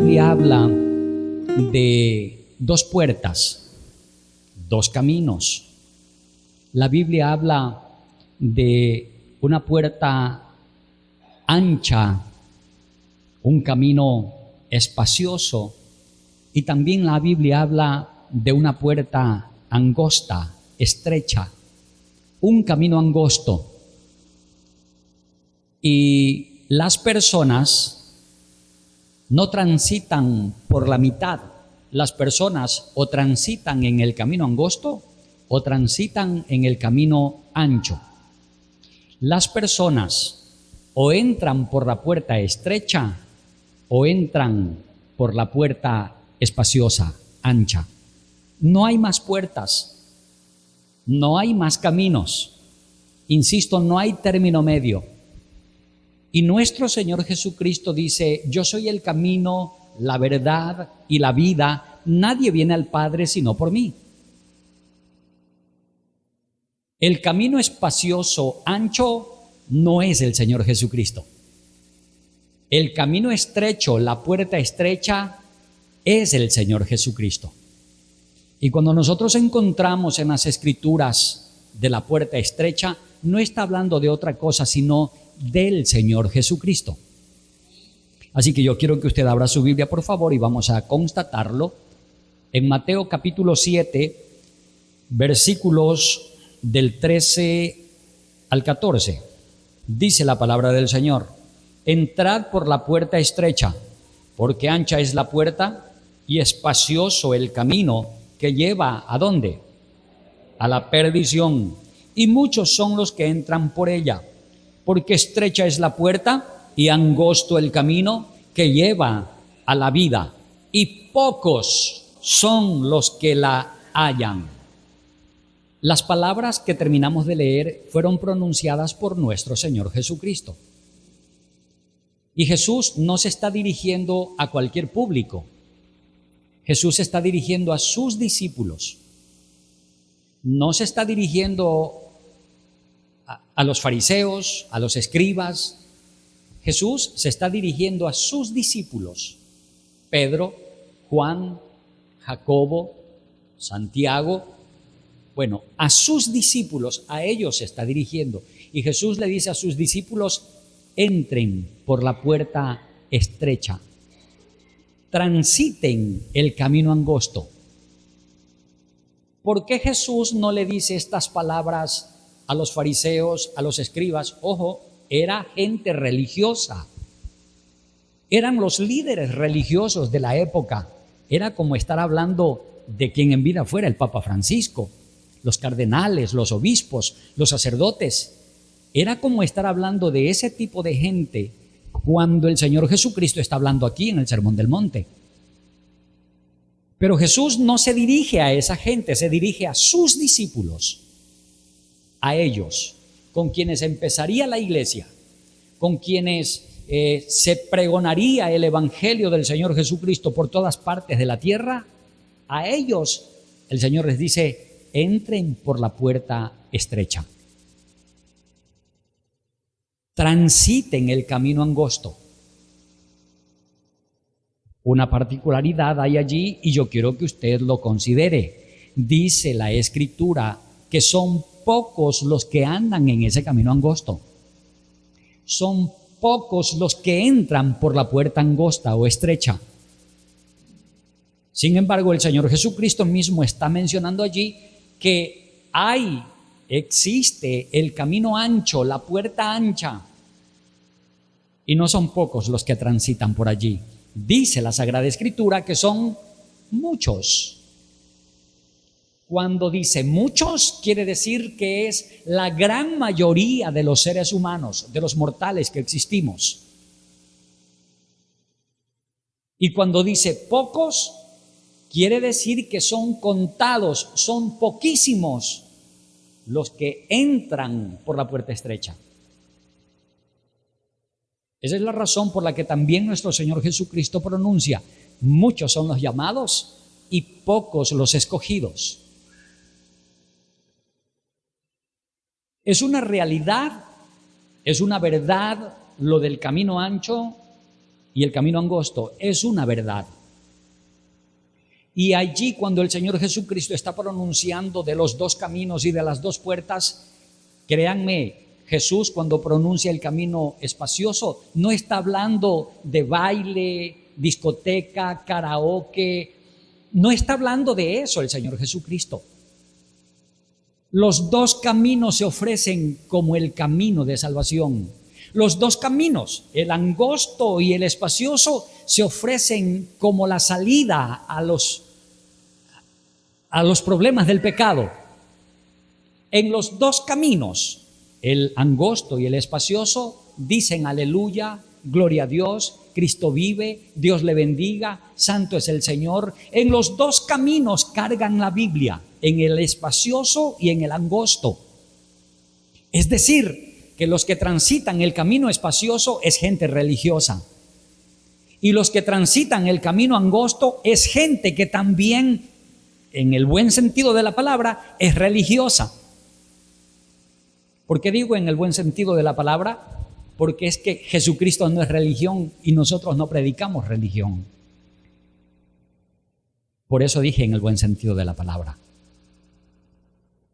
Biblia habla de dos puertas, dos caminos. La Biblia habla de una puerta ancha, un camino espacioso, y también la Biblia habla de una puerta angosta, estrecha, un camino angosto. Y las personas no transitan por la mitad. Las personas o transitan en el camino angosto o transitan en el camino ancho. Las personas o entran por la puerta estrecha o entran por la puerta espaciosa, ancha. No hay más puertas, no hay más caminos. Insisto, no hay término medio. Y nuestro Señor Jesucristo dice: yo soy el camino, la verdad y la vida. Nadie viene al Padre sino por mí. El camino espacioso, ancho, no es el Señor Jesucristo. El camino estrecho, la puerta estrecha, es el Señor Jesucristo. Y cuando nosotros encontramos en las Escrituras de la puerta estrecha, no está hablando de otra cosa sino del Señor Jesucristo. Así que yo quiero que usted abra su Biblia, por favor, y vamos a constatarlo en Mateo capítulo 7, versículos del 13 al 14. Dice la palabra del Señor: entrad por la puerta estrecha, porque ancha es la puerta y espacioso el camino que lleva ¿a dónde? A la perdición, y muchos son los que entran por ella. Porque estrecha es la puerta y angosto el camino que lleva a la vida, y pocos son los que la hallan. Las palabras que terminamos de leer fueron pronunciadas por nuestro Señor Jesucristo. Y Jesús no se está dirigiendo a cualquier público. Jesús se está dirigiendo a sus discípulos. No se está dirigiendo a los fariseos, a los escribas. Jesús se está dirigiendo a sus discípulos: Pedro, Juan, Jacobo, Santiago. Bueno, a sus discípulos, a ellos se está dirigiendo. Y Jesús le dice a sus discípulos: entren por la puerta estrecha, transiten el camino angosto. ¿Por qué Jesús no le dice estas palabras a los fariseos, a los escribas? Ojo, era gente religiosa, eran los líderes religiosos de la época. Era como estar hablando de quien en vida fuera el Papa Francisco, los cardenales, los obispos, los sacerdotes. Era como estar hablando de ese tipo de gente cuando el Señor Jesucristo está hablando aquí en el Sermón del Monte. Pero Jesús no se dirige a esa gente, se dirige a sus discípulos, a ellos, con quienes empezaría la iglesia, con quienes se pregonaría el evangelio del Señor Jesucristo por todas partes de la tierra. A ellos el Señor les dice: entren por la puerta estrecha, transiten el camino angosto. Una particularidad hay allí y yo quiero que usted lo considere. Dice la Escritura que son pocos los que andan en ese camino angosto. Son pocos los que entran por la puerta angosta o estrecha. Sin embargo, el Señor Jesucristo mismo está mencionando allí que existe el camino ancho, la puerta ancha, y no son pocos los que transitan por allí. Dice la Sagrada Escritura que son muchos. Cuando dice muchos, quiere decir que es la gran mayoría de los seres humanos, de los mortales que existimos. Y cuando dice pocos, quiere decir que son contados, son poquísimos los que entran por la puerta estrecha. Esa es la razón por la que también nuestro Señor Jesucristo pronuncia: muchos son los llamados y pocos los escogidos. Es una realidad, es una verdad lo del camino ancho y el camino angosto es una verdad. Y allí, cuando el Señor Jesucristo está pronunciando de los dos caminos y de las dos puertas, créanme, Jesús, cuando pronuncia el camino espacioso, no está hablando de baile, discoteca, karaoke. No está hablando de eso el Señor Jesucristo. Los dos caminos se ofrecen como el camino de salvación. Los dos caminos, el angosto y el espacioso, se ofrecen como la salida a los problemas del pecado. En los dos caminos, el angosto y el espacioso, dicen aleluya, gloria a Dios, Cristo vive, Dios le bendiga, santo es el Señor. En los dos caminos cargan la Biblia, en el espacioso y en el angosto. Es decir, que los que transitan el camino espacioso es gente religiosa. Y los que transitan el camino angosto es gente que también, en el buen sentido de la palabra, es religiosa. ¿Por qué digo en el buen sentido de la palabra? Porque es que Jesucristo no es religión y nosotros no predicamos religión. Por eso dije en el buen sentido de la palabra.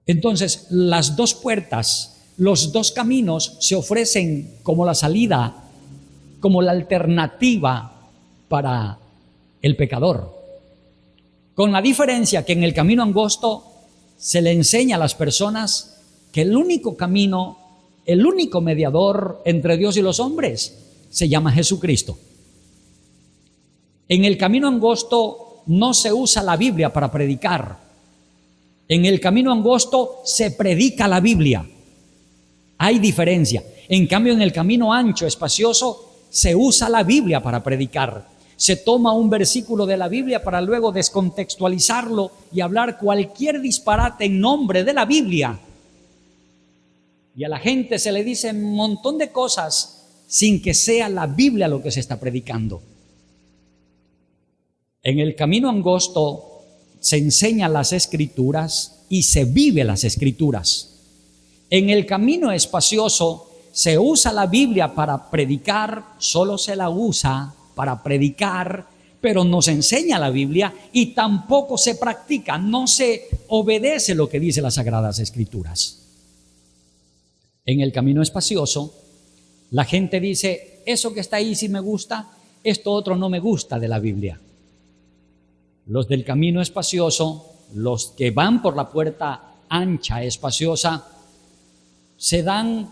Entonces, las dos puertas, los dos caminos se ofrecen como la salida, como la alternativa para el pecador. Con la diferencia que en el camino angosto se le enseña a las personas que el único camino, el único mediador entre Dios y los hombres se llama Jesucristo. En el camino angosto no se usa la Biblia para predicar. En el camino angosto se predica la Biblia. Hay diferencia. En cambio, en el camino ancho, espacioso, se usa la Biblia para predicar. Se toma un versículo de la Biblia para luego descontextualizarlo y hablar cualquier disparate en nombre de la Biblia. Y a la gente se le dice un montón de cosas sin que sea la Biblia lo que se está predicando. En el camino angosto se enseñan las Escrituras y se vive las Escrituras. En el camino espacioso se usa la Biblia para predicar, solo se la usa para predicar, pero no se enseña la Biblia y tampoco se practica, no se obedece lo que dice las Sagradas Escrituras. En el camino espacioso, la gente dice, eso que está ahí sí me gusta, esto otro no me gusta de la Biblia. Los del camino espacioso, los que van por la puerta ancha, espaciosa, se dan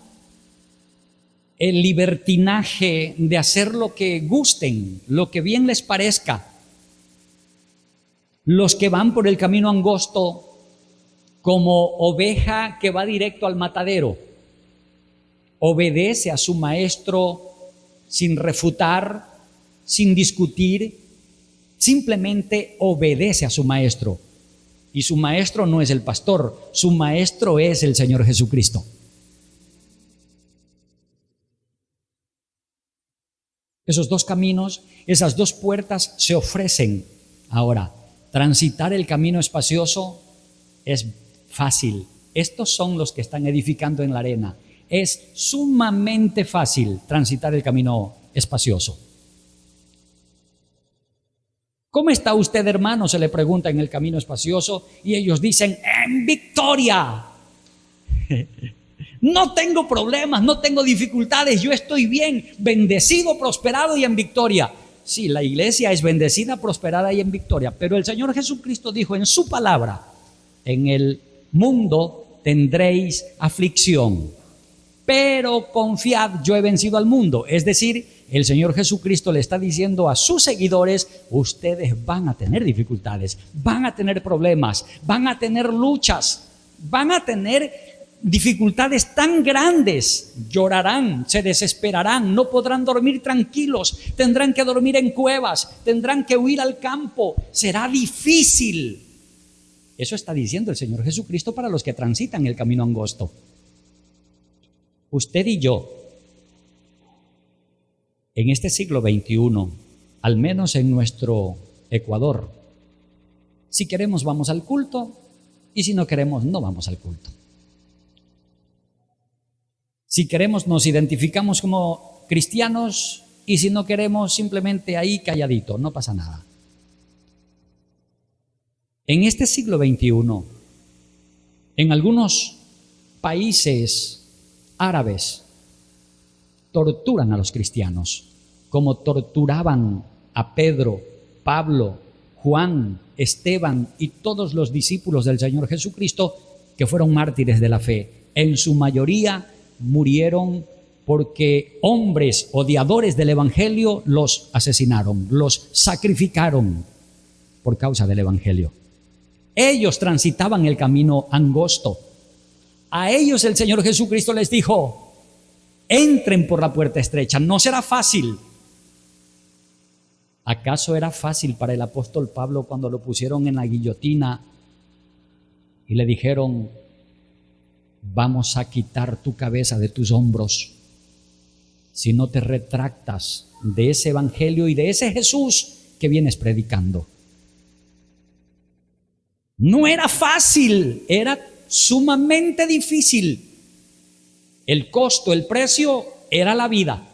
el libertinaje de hacer lo que gusten, lo que bien les parezca. Los que van por el camino angosto, como oveja que va directo al matadero, obedece a su maestro sin refutar, sin discutir, simplemente obedece a su maestro. Y su maestro no es el pastor, su maestro es el Señor Jesucristo. Esos dos caminos, esas dos puertas se ofrecen. Ahora, transitar el camino espacioso es fácil. Estos son los que están edificando en la arena. Es sumamente fácil transitar el camino espacioso. ¿Cómo está usted, hermano?, se le pregunta en el camino espacioso y ellos dicen, en victoria. No tengo problemas, no tengo dificultades, yo estoy bien, bendecido, prosperado y en victoria. Sí, la iglesia es bendecida, prosperada y en victoria, pero el Señor Jesucristo dijo en su palabra, en el mundo tendréis aflicción, pero confiad, yo he vencido al mundo. Es decir, el Señor Jesucristo le está diciendo a sus seguidores, ustedes van a tener dificultades, van a tener problemas, van a tener luchas, van a tener dificultades tan grandes, llorarán, se desesperarán, no podrán dormir tranquilos, tendrán que dormir en cuevas, tendrán que huir al campo, será difícil. Eso está diciendo el Señor Jesucristo para los que transitan el camino angosto. Usted y yo, en este siglo XXI, al menos en nuestro Ecuador, si queremos vamos al culto y si no queremos no vamos al culto. Si queremos nos identificamos como cristianos Y si no queremos, simplemente ahí calladito, no pasa nada. En este siglo XXI, en algunos países árabes, torturan a los cristianos, como torturaban a Pedro, Pablo, Juan, Esteban y todos los discípulos del Señor Jesucristo que fueron mártires de la fe. En su mayoría murieron porque hombres odiadores del Evangelio los asesinaron, los sacrificaron por causa del Evangelio. Ellos transitaban el camino angosto. A ellos el Señor Jesucristo les dijo: entren por la puerta estrecha, no será fácil. ¿Acaso era fácil para el apóstol Pablo cuando lo pusieron en la guillotina y le dijeron: vamos a quitar tu cabeza de tus hombros si no te retractas de ese evangelio y de ese Jesús que vienes predicando? No era fácil, era sumamente difícil. El costo, el precio era la vida.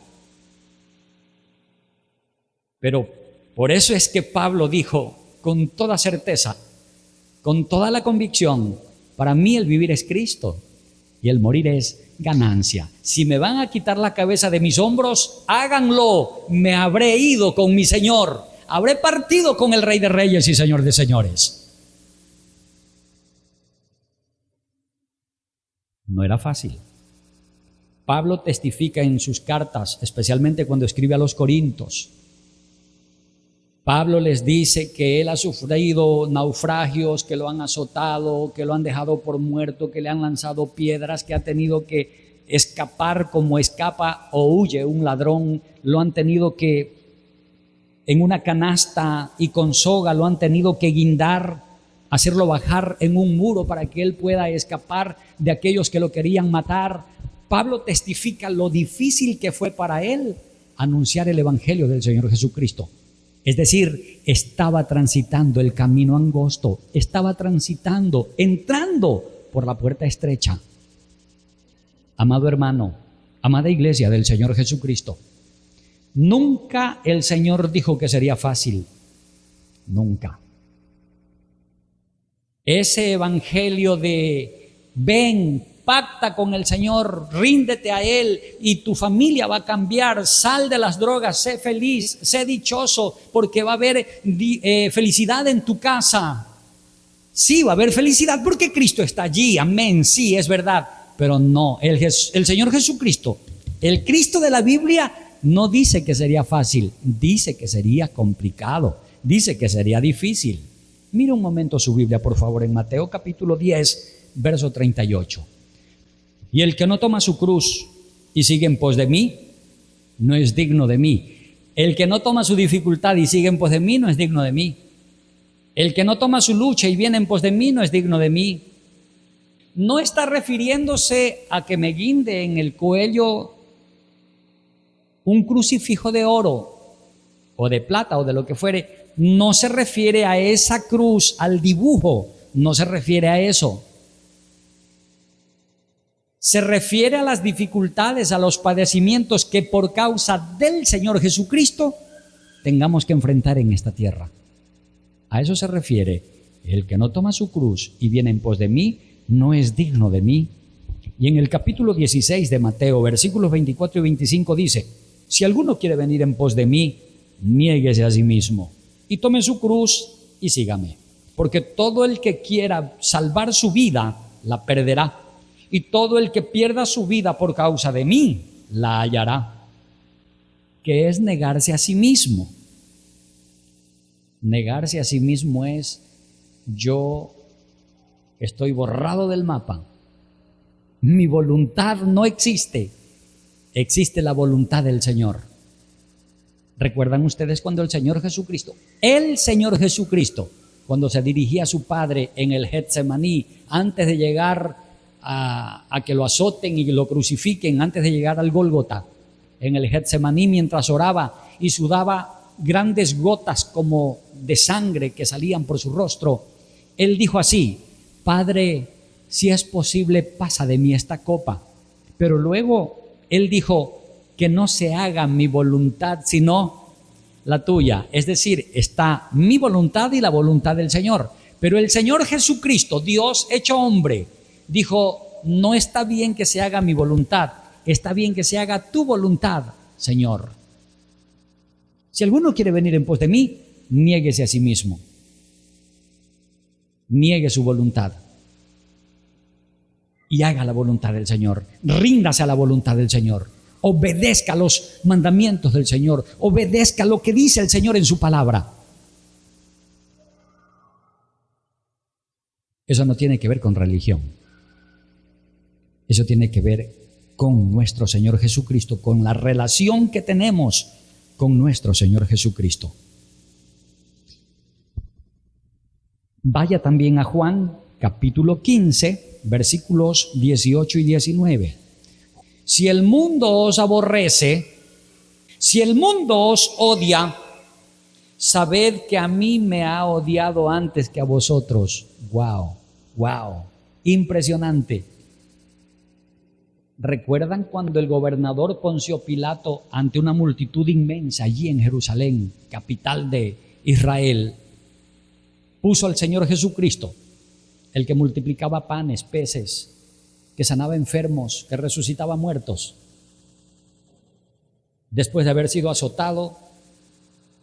Pero por eso es que Pablo dijo con toda certeza, con toda la convicción: para mí el vivir es Cristo y el morir es ganancia. Si me van a quitar la cabeza de mis hombros, háganlo. Me habré ido con mi Señor, habré partido con el Rey de Reyes y Señor de Señores. No era fácil. Pablo testifica en sus cartas, especialmente cuando escribe a los Corintios. Pablo les dice que él ha sufrido naufragios, que lo han azotado, que lo han dejado por muerto, que le han lanzado piedras, que ha tenido que escapar como escapa o huye un ladrón, lo han tenido que en una canasta y con soga lo han tenido que guindar, hacerlo bajar en un muro para que él pueda escapar de aquellos que lo querían matar. Pablo testifica lo difícil que fue para él anunciar el evangelio del Señor Jesucristo. Es decir, estaba transitando el camino angosto, estaba transitando, entrando por la puerta estrecha. Amado hermano, amada iglesia del Señor Jesucristo, nunca el Señor dijo que sería fácil, nunca. Ese evangelio de ven, pacta con el Señor, ríndete a Él y tu familia va a cambiar, sal de las drogas, sé feliz, sé dichoso, porque va a haber felicidad en tu casa. Sí, va a haber felicidad porque Cristo está allí, amén, sí, es verdad, pero no, el Señor Jesucristo, el Cristo de la Biblia, no dice que sería fácil, dice que sería complicado, dice que sería difícil. Mira un momento su Biblia, por favor, en Mateo capítulo 10, verso 38. Y el que no toma su cruz y sigue en pos de mí, no es digno de mí. El que no toma su dificultad y sigue en pos de mí, no es digno de mí. El que no toma su lucha y viene en pos de mí, no es digno de mí. No está refiriéndose a que me guinde en el cuello un crucifijo de oro o de plata o de lo que fuere. No se refiere a esa cruz, al dibujo, no se refiere a eso. Se refiere a las dificultades, a los padecimientos que por causa del Señor Jesucristo tengamos que enfrentar en esta tierra. A eso se refiere. El que no toma su cruz y viene en pos de mí, no es digno de mí. Y en el capítulo 16 de Mateo, versículos 24 y 25 dice: si alguno quiere venir en pos de mí, niéguese a sí mismo y tome su cruz y sígame. Porque todo el que quiera salvar su vida, la perderá. Y todo el que pierda su vida por causa de mí, la hallará. ¿Qué es negarse a sí mismo? Negarse a sí mismo es: yo estoy borrado del mapa. Mi voluntad no existe. Existe la voluntad del Señor. ¿Recuerdan ustedes cuando el Señor Jesucristo, cuando se dirigía a su Padre en el Getsemaní, antes de llegar a que lo azoten y lo crucifiquen, antes de llegar al Gólgota, en el Getsemaní, mientras oraba y sudaba grandes gotas como de sangre que salían por su rostro, él dijo así: Padre, si es posible, pasa de mí esta copa. Pero luego él dijo: que no se haga mi voluntad, sino la tuya. Es decir, está mi voluntad y la voluntad del Señor. Pero el Señor Jesucristo, Dios hecho hombre, dijo, no está bien que se haga mi voluntad, está bien que se haga tu voluntad, Señor. Si alguno quiere venir en pos de mí, niéguese a sí mismo. Niegue su voluntad y haga la voluntad del Señor. Ríndase a la voluntad del Señor. Obedezca los mandamientos del Señor. Obedezca lo que dice el Señor en su palabra. Eso no tiene que ver con religión. Eso tiene que ver con nuestro Señor Jesucristo, con la relación que tenemos con nuestro Señor Jesucristo. Vaya también a Juan, capítulo 15, versículos 18 y 19. Si el mundo os aborrece, si el mundo os odia, sabed que a mí me ha odiado antes que a vosotros. Wow, wow, impresionante. ¿Recuerdan cuando el gobernador Poncio Pilato, ante una multitud inmensa allí en Jerusalén, capital de Israel, puso al Señor Jesucristo, el que multiplicaba panes, peces, que sanaba enfermos, que resucitaba muertos, después de haber sido azotado,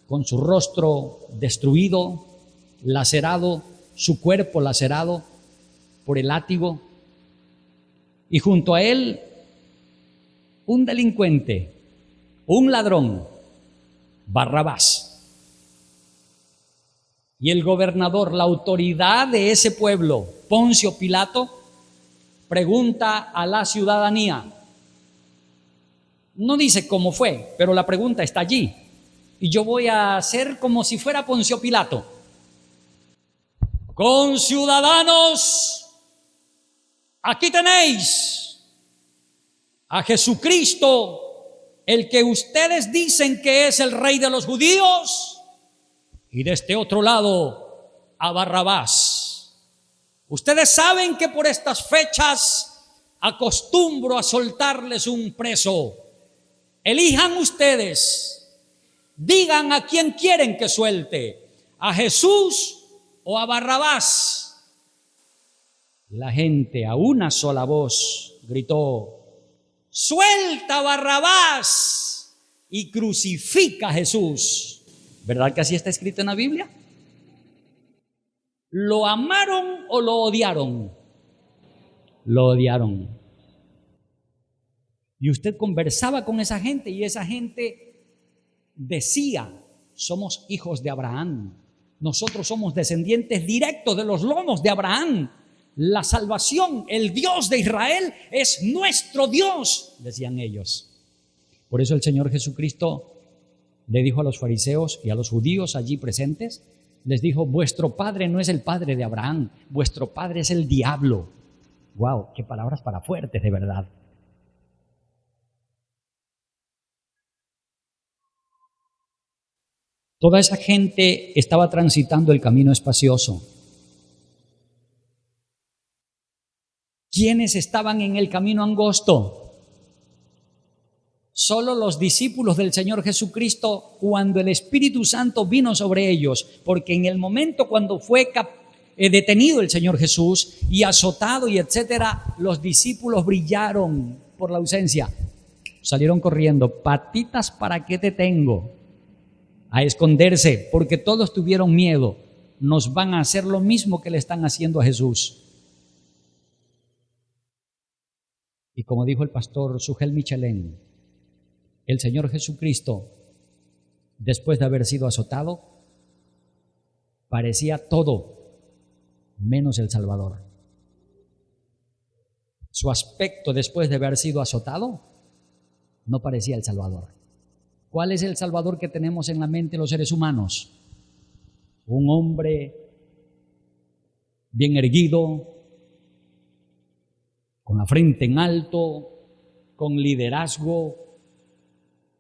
con su rostro destruido, lacerado, su cuerpo lacerado por el látigo, y junto a él un delincuente, un ladrón, Barrabás. Y el gobernador, la autoridad de ese pueblo, Poncio Pilato, pregunta a la ciudadanía. No dice cómo fue, pero la pregunta está allí. Y yo voy a hacer como si fuera Poncio Pilato. Conciudadanos, aquí tenéis a Jesucristo, el que ustedes dicen que es el rey de los judíos. Y de este otro lado, a Barrabás. Ustedes saben que por estas fechas acostumbro a soltarles un preso. Elijan ustedes, digan a quién quieren que suelte, a Jesús o a Barrabás. La gente a una sola voz gritó, suelta a Barrabás y crucifica a Jesús. ¿Verdad que así está escrito en la Biblia? ¿Lo amaron o lo odiaron? Lo odiaron. Y usted conversaba con esa gente y esa gente decía, somos hijos de Abraham. Nosotros somos descendientes directos de los lomos de Abraham. La salvación, el Dios de Israel es nuestro Dios, decían ellos. Por eso el Señor Jesucristo le dijo a los fariseos y a los judíos allí presentes, les dijo, vuestro padre no es el padre de Abraham, vuestro padre es el diablo. Wow, qué palabras para fuertes, de verdad. Toda esa gente estaba transitando el camino espacioso. ¿Quiénes estaban en el camino angosto? Solo los discípulos del Señor Jesucristo cuando el Espíritu Santo vino sobre ellos, porque en el momento cuando fue detenido el Señor Jesús y azotado y etcétera, los discípulos brillaron por la ausencia. Salieron corriendo, patitas, ¿para qué te tengo? A esconderse, porque todos tuvieron miedo. Nos van a hacer lo mismo que le están haciendo a Jesús. Y como dijo el pastor Sugel Michelén, el Señor Jesucristo, después de haber sido azotado, parecía todo menos el Salvador. Su aspecto después de haber sido azotado no parecía el Salvador. ¿Cuál es el Salvador que tenemos en la mente los seres humanos? Un hombre bien erguido, con la frente en alto, con liderazgo,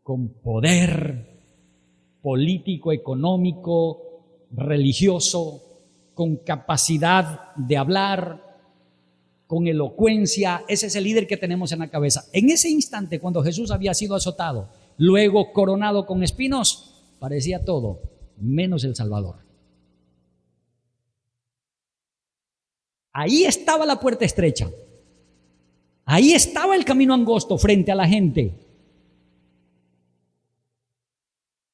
con poder político, económico, religioso, con capacidad de hablar, con elocuencia. Ese es el líder que tenemos en la cabeza. En ese instante, cuando Jesús había sido azotado, luego coronado con espinos, parecía todo menos el Salvador. Ahí estaba la puerta estrecha. Ahí estaba el camino angosto frente a la gente.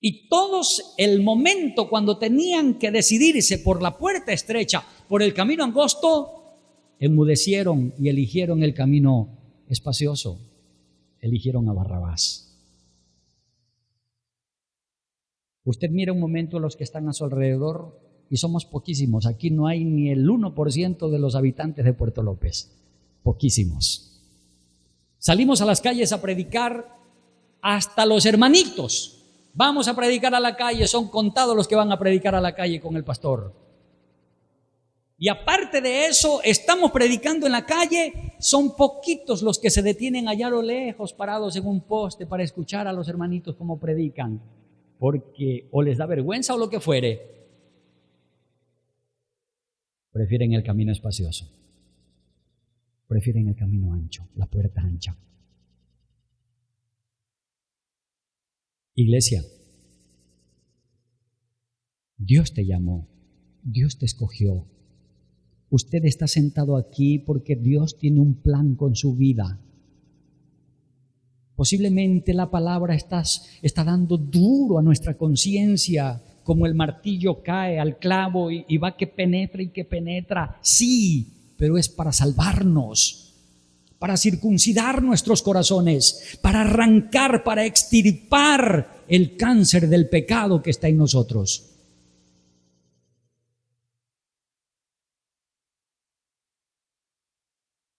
Y todos, el momento cuando tenían que decidirse por la puerta estrecha, por el camino angosto, enmudecieron y eligieron el camino espacioso. Eligieron a Barrabás. Usted mira un momento a los que están a su alrededor y somos poquísimos. Aquí no hay ni el 1% de los habitantes de Puerto López. Poquísimos. Salimos a las calles a predicar, hasta los hermanitos. Vamos a predicar a la calle, son contados los que van a predicar a la calle con el pastor. Y aparte de eso, estamos predicando en la calle, son poquitos los que se detienen allá a lo lejos, parados en un poste para escuchar a los hermanitos cómo predican, porque o les da vergüenza o lo que fuere. Prefieren el camino espacioso. Prefieren el camino ancho, la puerta ancha. Iglesia, Dios te llamó, Dios te escogió. Usted está sentado aquí porque Dios tiene un plan con su vida. Posiblemente la palabra está dando duro a nuestra conciencia, como el martillo cae al clavo y va que penetra y que penetra. Sí, pero es para salvarnos, para circuncidar nuestros corazones, para arrancar, para extirpar el cáncer del pecado que está en nosotros.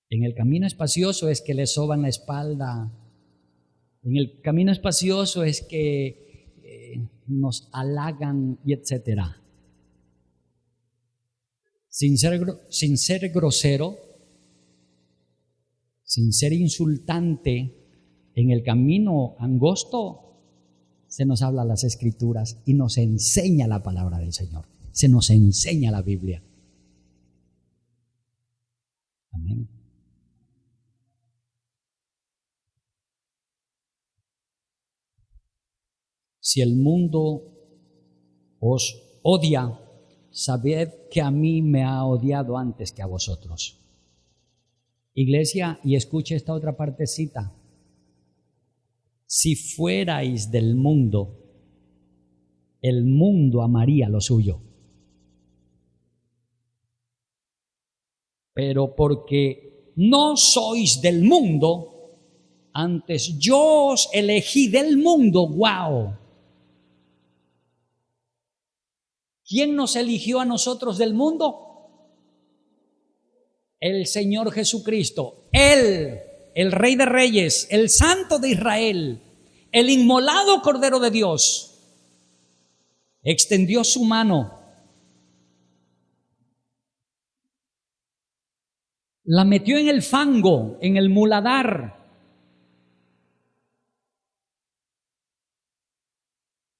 En el camino espacioso es que le soban la espalda. En el camino espacioso es que nos halagan y etcétera. Sin ser grosero, sin ser insultante, en el camino angosto se nos habla las Escrituras y nos enseña la palabra del Señor. Se nos enseña la Biblia. Amén. Si el mundo os odia, sabed que a mí me ha odiado antes que a vosotros. Iglesia, y escuche esta otra partecita. Si fuerais del mundo, el mundo amaría lo suyo. Pero porque no sois del mundo, antes yo os elegí del mundo. ¡Wow! ¿Quién nos eligió a nosotros del mundo? El Señor Jesucristo. Él, el Rey de Reyes, el Santo de Israel, el inmolado Cordero de Dios, extendió su mano, la metió en el fango, en el muladar,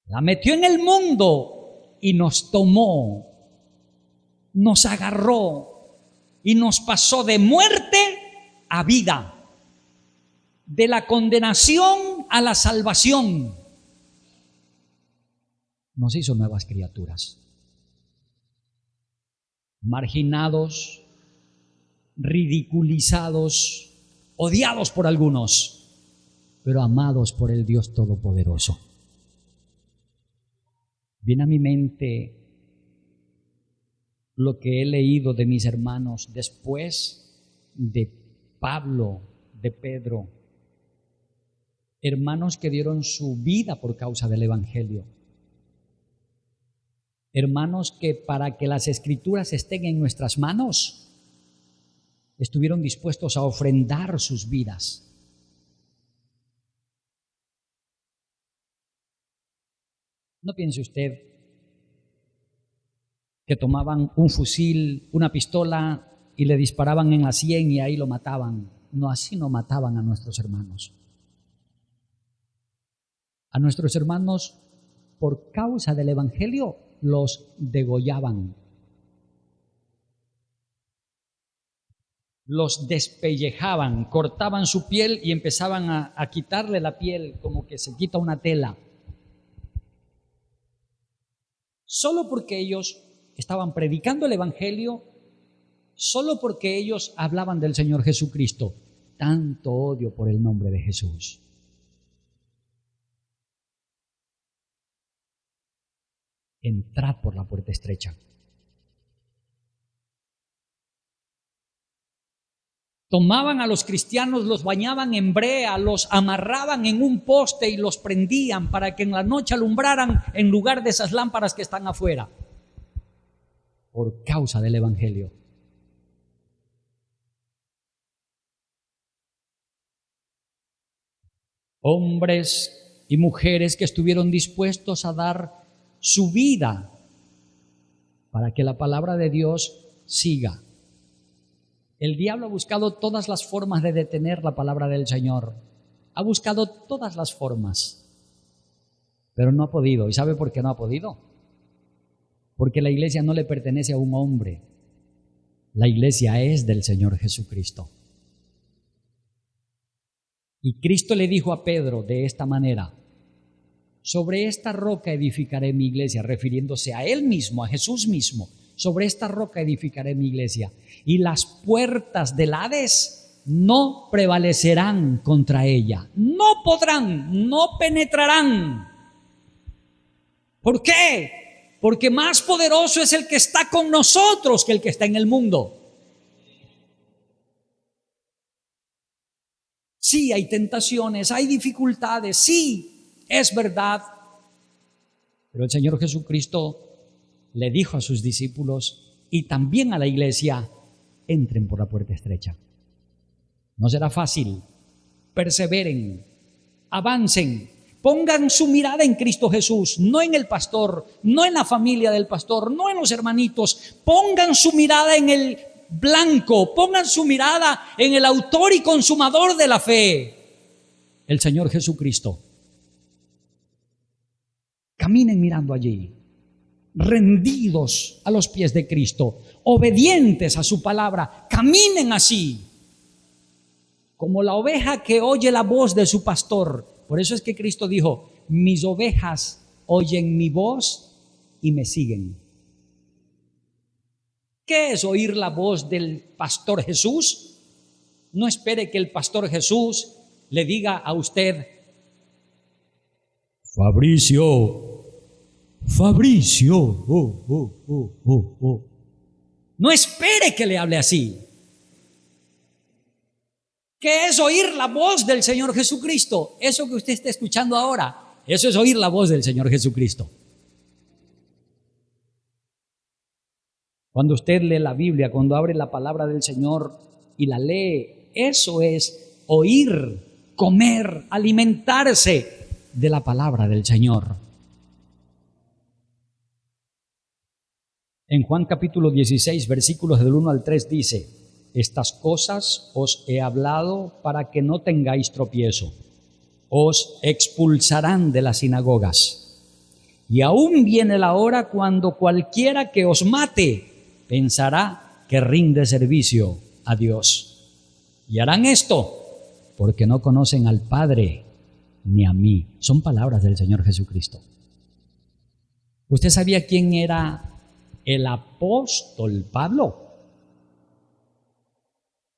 la metió en el mundo y nos tomó, nos agarró y nos pasó de muerte a vida, de la condenación a la salvación. Nos hizo nuevas criaturas, marginados, ridiculizados, odiados por algunos, pero amados por el Dios Todopoderoso. Viene a mi mente lo que he leído de mis hermanos después de Pablo, de Pedro, hermanos que dieron su vida por causa del Evangelio, hermanos que para que las Escrituras estén en nuestras manos, estuvieron dispuestos a ofrendar sus vidas. No piense usted que tomaban un fusil, una pistola y le disparaban en la sien y ahí lo mataban. No, así no mataban a nuestros hermanos. A nuestros hermanos, por causa del Evangelio, los degollaban. los despellejaban, cortaban su piel y empezaban a quitarle la piel como que se quita una tela. Solo porque ellos estaban predicando el Evangelio, solo porque ellos hablaban del Señor Jesucristo. Tanto odio por el nombre de Jesús. Entrad por la puerta estrecha. Tomaban a los cristianos, los bañaban en brea, los amarraban en un poste y los prendían para que en la noche alumbraran en lugar de esas lámparas que están afuera, por causa del Evangelio. Hombres y mujeres que estuvieron dispuestos a dar su vida para que la palabra de Dios siga. El diablo ha buscado todas las formas de detener la palabra del Señor. Ha buscado todas las formas, pero no ha podido. ¿Y sabe por qué no ha podido? Porque la iglesia no le pertenece a un hombre. La iglesia es del Señor Jesucristo. Y Cristo le dijo a Pedro de esta manera: sobre esta roca edificaré mi iglesia, refiriéndose a él mismo, a Jesús mismo. Sobre esta roca edificaré mi iglesia, y las puertas del Hades no prevalecerán contra ella. No podrán, no penetrarán. ¿Por qué? Porque más poderoso es el que está con nosotros que el que está en el mundo. Sí, hay tentaciones, hay dificultades, sí, es verdad. Pero el Señor Jesucristo le dijo a sus discípulos y también a la iglesia: entren por la puerta estrecha. No será fácil, perseveren, avancen, pongan su mirada en Cristo Jesús, no en el pastor, no en la familia del pastor, no en los hermanitos. Pongan su mirada en el blanco, pongan su mirada en el autor y consumador de la fe, el Señor Jesucristo. Caminen mirando allí, rendidos a los pies de Cristo, obedientes a su palabra. Caminen así, como la oveja que oye la voz de su pastor. Por eso es que Cristo dijo: mis ovejas oyen mi voz y me siguen. ¿Qué es oír la voz del pastor Jesús? No espere que el pastor Jesús le diga a usted: Fabricio, No espere que le hable así. ¿Qué es oír la voz del Señor Jesucristo? Eso que usted está escuchando ahora, eso es oír la voz del Señor Jesucristo. Cuando usted lee la Biblia, cuando abre la palabra del Señor y la lee, eso es oír, comer, alimentarse de la palabra del Señor. En Juan capítulo 16, versículos del 1 al 3 dice: estas cosas os he hablado para que no tengáis tropiezo. Os expulsarán de las sinagogas. Y aún viene la hora cuando cualquiera que os mate pensará que rinde servicio a Dios. Y harán esto porque no conocen al Padre ni a mí. Son palabras del Señor Jesucristo. ¿Usted sabía quién era el apóstol Pablo?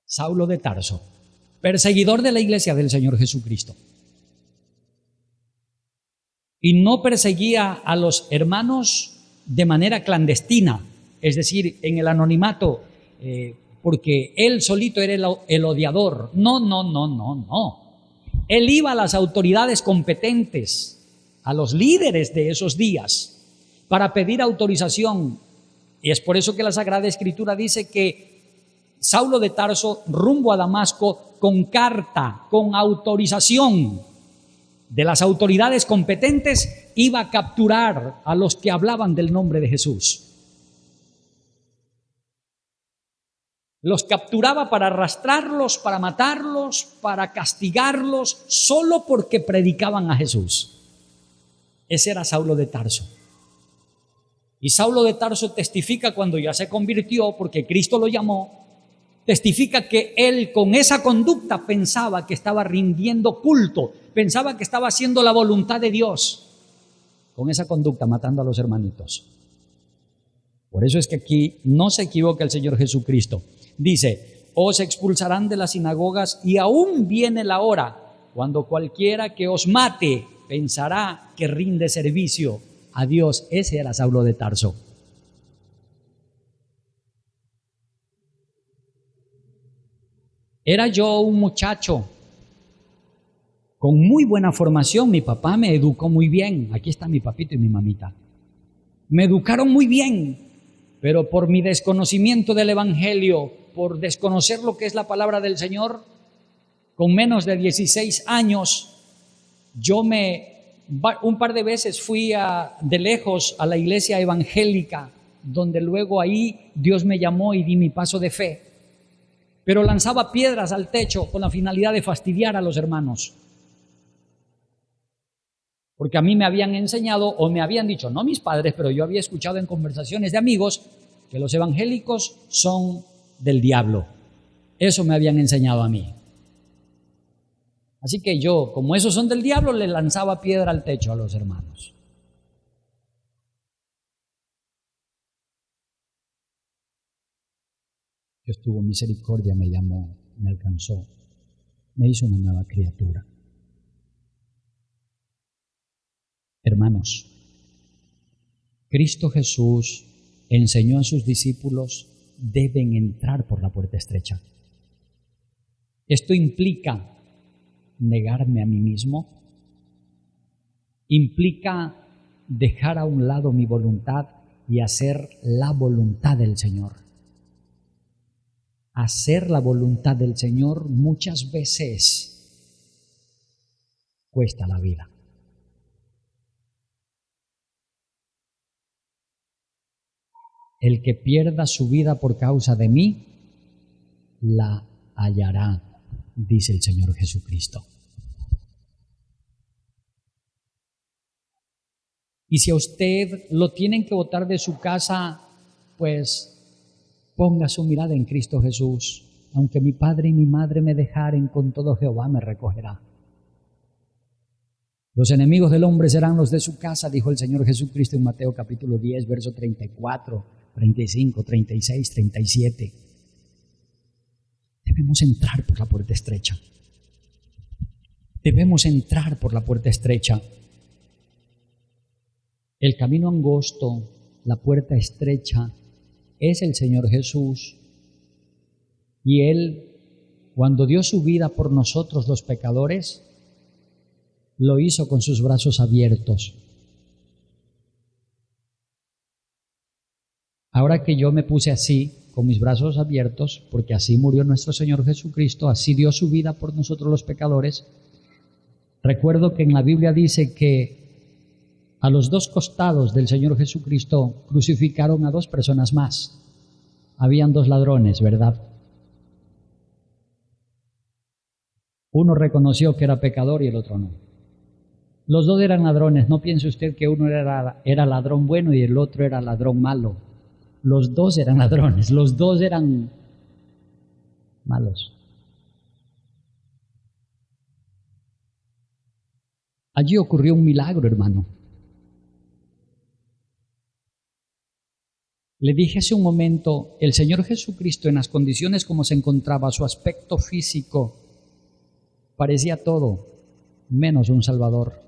Saulo de Tarso, perseguidor de la iglesia del Señor Jesucristo. Y no perseguía a los hermanos de manera clandestina, es decir, en el anonimato, porque él solito era el odiador. No. Él iba a las autoridades competentes, a los líderes de esos días, para pedir autorización. Y es por eso que la Sagrada Escritura dice que Saulo de Tarso, rumbo a Damasco, con carta, con autorización de las autoridades competentes, iba a capturar a los que hablaban del nombre de Jesús. Los capturaba para arrastrarlos, para matarlos, para castigarlos, solo porque predicaban a Jesús. Ese era Saulo de Tarso. Y Saulo de Tarso testifica cuando ya se convirtió, porque Cristo lo llamó, testifica que él con esa conducta pensaba que estaba rindiendo culto, pensaba que estaba haciendo la voluntad de Dios, con esa conducta matando a los hermanitos. Por eso es que aquí no se equivoca el Señor Jesucristo. Dice, os expulsarán de las sinagogas y aún viene la hora cuando cualquiera que os mate pensará que rinde servicio a Dios. Ese era Saulo de Tarso. Era yo un muchacho con muy buena formación. Mi papá me educó muy bien. Aquí está mi papito y mi mamita. Me educaron muy bien, pero por mi desconocimiento del Evangelio, por desconocer lo que es la palabra del Señor, con menos de 16 años, un par de veces fui de lejos a la iglesia evangélica, donde luego ahí Dios me llamó y di mi paso de fe. Pero lanzaba piedras al techo con la finalidad de fastidiar a los hermanos. Porque a mí me habían enseñado o me habían dicho, no mis padres, pero yo había escuchado en conversaciones de amigos que los evangélicos son del diablo. Eso me habían enseñado a mí. Así que yo, como esos son del diablo, le lanzaba piedra al techo a los hermanos. Dios tuvo misericordia, me llamó, me alcanzó, me hizo una nueva criatura. Hermanos, Cristo Jesús enseñó a sus discípulos, deben entrar por la puerta estrecha. Esto implica negarme a mí mismo, implica dejar a un lado mi voluntad y hacer la voluntad del Señor. Hacer la voluntad del Señor muchas veces cuesta la vida. El que pierda su vida por causa de mí, la hallará, dice el Señor Jesucristo. Y si a usted lo tienen que botar de su casa, pues ponga su mirada en Cristo Jesús. Aunque mi padre y mi madre me dejaren, con todo Jehová me recogerá. Los enemigos del hombre serán los de su casa, dijo el Señor Jesucristo en Mateo capítulo 10, verso 34, 35, 36, 37. Debemos entrar por la puerta estrecha. Debemos entrar por la puerta estrecha. El camino angosto, la puerta estrecha, es el Señor Jesús. Y Él, cuando dio su vida por nosotros los pecadores, lo hizo con sus brazos abiertos. Ahora que yo me puse así, con mis brazos abiertos, porque así murió nuestro Señor Jesucristo, así dio su vida por nosotros los pecadores, recuerdo que en la Biblia dice que a los dos costados del Señor Jesucristo crucificaron a dos personas más. Habían dos ladrones, ¿verdad? Uno reconoció que era pecador y el otro no. Los dos eran ladrones. No piense usted que uno era ladrón bueno y el otro era ladrón malo. Los dos eran ladrones, los dos eran malos. Allí ocurrió un milagro, hermano. Le dije hace un momento, el Señor Jesucristo, en las condiciones como se encontraba, su aspecto físico, parecía todo menos un Salvador.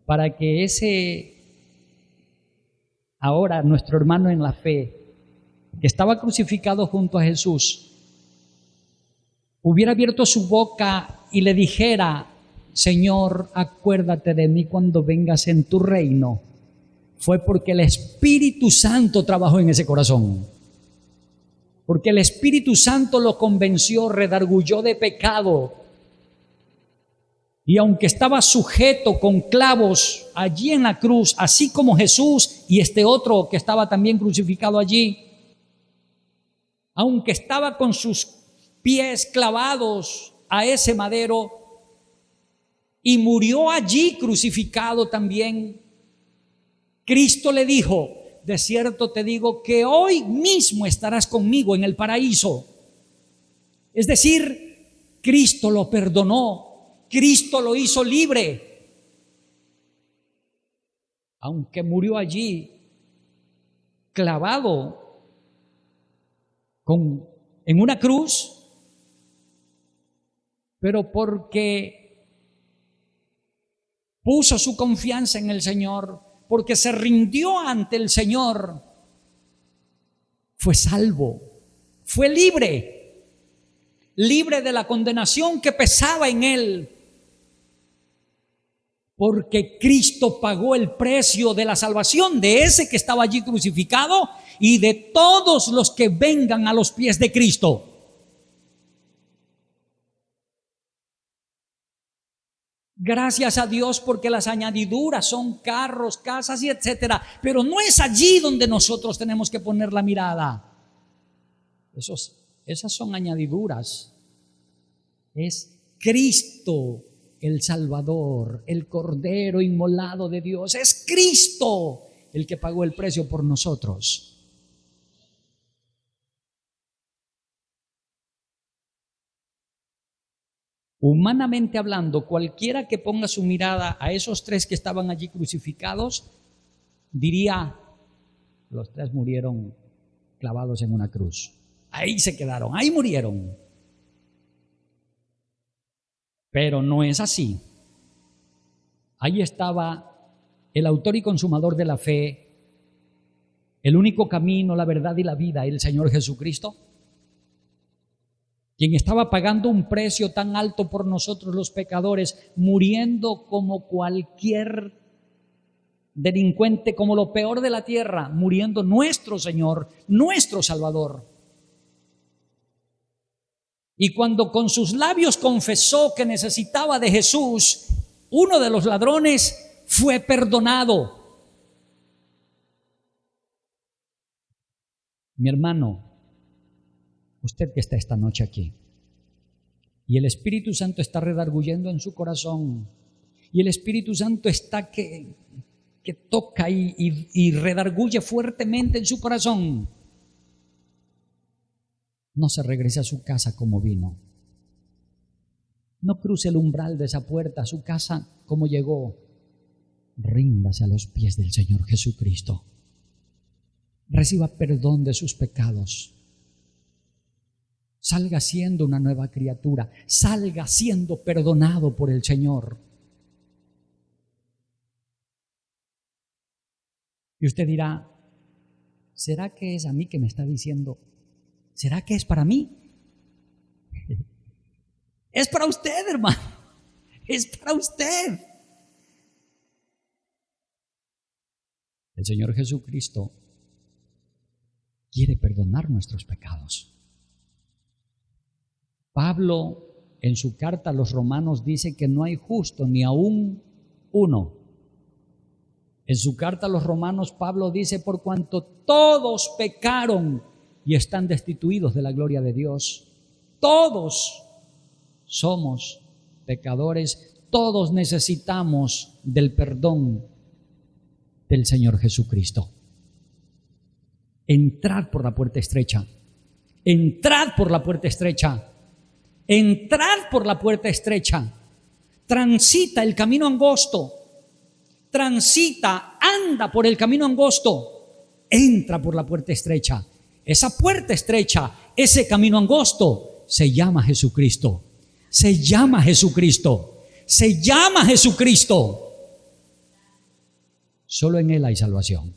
Para que ahora nuestro hermano en la fe, que estaba crucificado junto a Jesús, hubiera abierto su boca y le dijera, Señor, acuérdate de mí cuando vengas en tu reino, fue porque el Espíritu Santo trabajó en ese corazón. Porque el Espíritu Santo lo convenció, redarguyó de pecado. Y aunque estaba sujeto con clavos allí en la cruz, así como Jesús y este otro que estaba también crucificado allí, aunque estaba con sus pies clavados a ese madero y murió allí crucificado también, Cristo le dijo, de cierto te digo que hoy mismo estarás conmigo en el paraíso. Es decir, Cristo lo perdonó, Cristo lo hizo libre. Aunque murió allí clavado en una cruz, pero porque puso su confianza en el Señor, porque se rindió ante el Señor, fue salvo, fue libre, libre de la condenación que pesaba en él, porque Cristo pagó el precio de la salvación de ese que estaba allí crucificado y de todos los que vengan a los pies de Cristo. Gracias a Dios, porque las añadiduras son carros, casas y etcétera, pero no es allí donde nosotros tenemos que poner la mirada. Esas son añadiduras. Es Cristo el Salvador, el Cordero inmolado de Dios. Es Cristo el que pagó el precio por nosotros. Humanamente hablando, cualquiera que ponga su mirada a esos tres que estaban allí crucificados, diría, los tres murieron clavados en una cruz. Ahí se quedaron, ahí murieron. Pero no es así. Ahí estaba el autor y consumador de la fe, el único camino, la verdad y la vida, el Señor Jesucristo, quien estaba pagando un precio tan alto por nosotros los pecadores, muriendo como cualquier delincuente, como lo peor de la tierra, muriendo nuestro Señor, nuestro Salvador. Y cuando con sus labios confesó que necesitaba de Jesús, uno de los ladrones fue perdonado. Mi hermano, usted que está esta noche aquí, y el Espíritu Santo está redarguyendo en su corazón, y el Espíritu Santo está que toca y redarguye fuertemente en su corazón, no se regrese a su casa como vino. No cruce el umbral de esa puerta a su casa como llegó. Ríndase a los pies del Señor Jesucristo. Reciba perdón de sus pecados. Salga siendo una nueva criatura. Salga siendo perdonado por el Señor. Y usted dirá, ¿será que es a mí que me está diciendo? ¿Será que es para mí? Es para usted, hermano. Es para usted. El Señor Jesucristo quiere perdonar nuestros pecados. Pablo, en su carta a los Romanos, dice que no hay justo ni aún uno. En su carta a los Romanos, Pablo dice, por cuanto todos pecaron y están destituidos de la gloria de Dios. Todos somos pecadores, todos necesitamos del perdón del Señor Jesucristo. Entrad por la puerta estrecha, entrad por la puerta estrecha, entrad por la puerta estrecha, transita el camino angosto, transita, anda por el camino angosto, entra por la puerta estrecha. Esa puerta estrecha, ese camino angosto, se llama Jesucristo. Se llama Jesucristo. Se llama Jesucristo. Solo en Él hay salvación.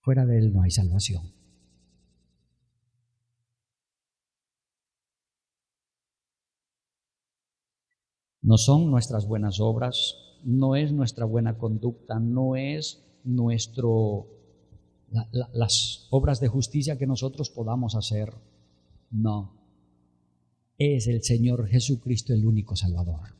Fuera de Él no hay salvación. No son nuestras buenas obras, no es nuestra buena conducta, no es las obras de justicia que nosotros podamos hacer. No, es el Señor Jesucristo el único Salvador.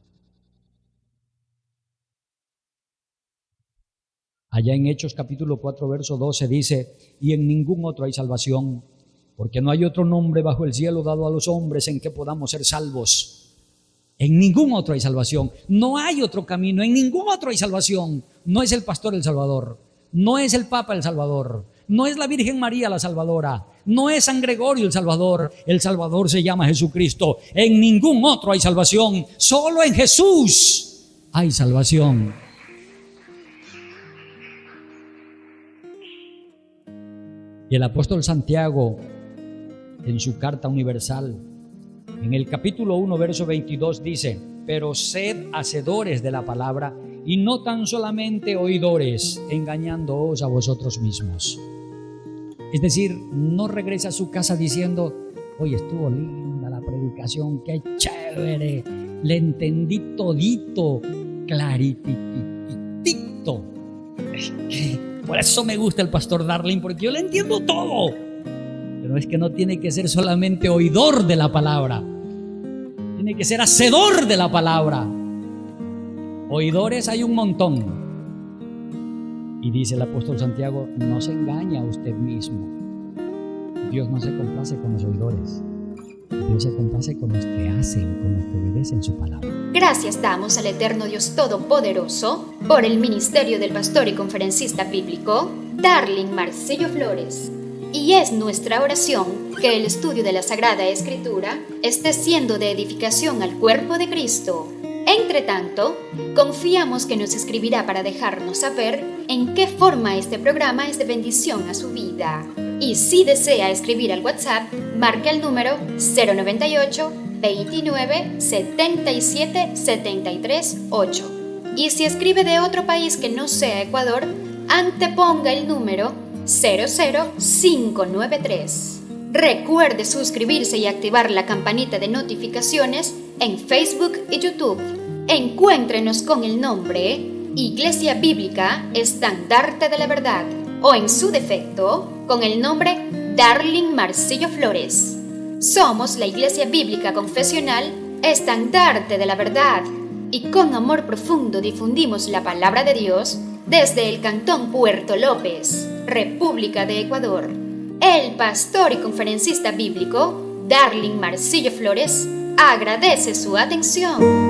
Allá en Hechos capítulo 4 verso 12 dice, y en ningún otro hay salvación, porque no hay otro nombre bajo el cielo dado a los hombres en que podamos ser salvos. En ningún otro hay salvación, no hay otro camino, en ningún otro hay salvación. No es el pastor el Salvador, no es el Papa el Salvador, No es la Virgen María la salvadora, no es San Gregorio el Salvador se llama Jesucristo. En ningún otro hay salvación, solo en Jesús hay salvación. Y el apóstol Santiago, en su carta universal, en el capítulo 1, verso 22 dice: pero sed hacedores de la palabra y no tan solamente oidores, engañándoos a vosotros mismos. Es decir, no regresa a su casa diciendo: oye, estuvo linda la predicación, qué chévere, le entendí todito, clarititito. Por eso me gusta el pastor Darling, porque yo le entiendo todo. Pero es que no tiene que ser solamente oidor de la palabra, tiene que ser hacedor de la palabra. Oidores hay un montón. Y dice el apóstol Santiago: no se engaña a usted mismo. Dios no se complace con los oidores, Dios se complace con los que hacen, con los que obedecen su palabra. Gracias damos al eterno Dios Todopoderoso por el ministerio del pastor y conferencista bíblico Darling Marcillo Flores. Y es nuestra oración que el estudio de la Sagrada Escritura esté siendo de edificación al cuerpo de Cristo. Entre tanto, confiamos que nos escribirá para dejarnos saber en qué forma este programa es de bendición a su vida. Y si desea escribir al WhatsApp, marque el número 098 29 77 73 8. Y si escribe de otro país que no sea Ecuador, anteponga el número 00593. Recuerde suscribirse y activar la campanita de notificaciones en Facebook y YouTube. Encuéntrenos con el nombre Iglesia Bíblica Estandarte de la Verdad, o en su defecto, con el nombre Darling Marcillo Flores. Somos la Iglesia Bíblica Confesional Estandarte de la Verdad, y con amor profundo difundimos la palabra de Dios desde el Cantón Puerto López, República de Ecuador. El pastor y conferencista bíblico Darling Marcillo Flores agradece su atención.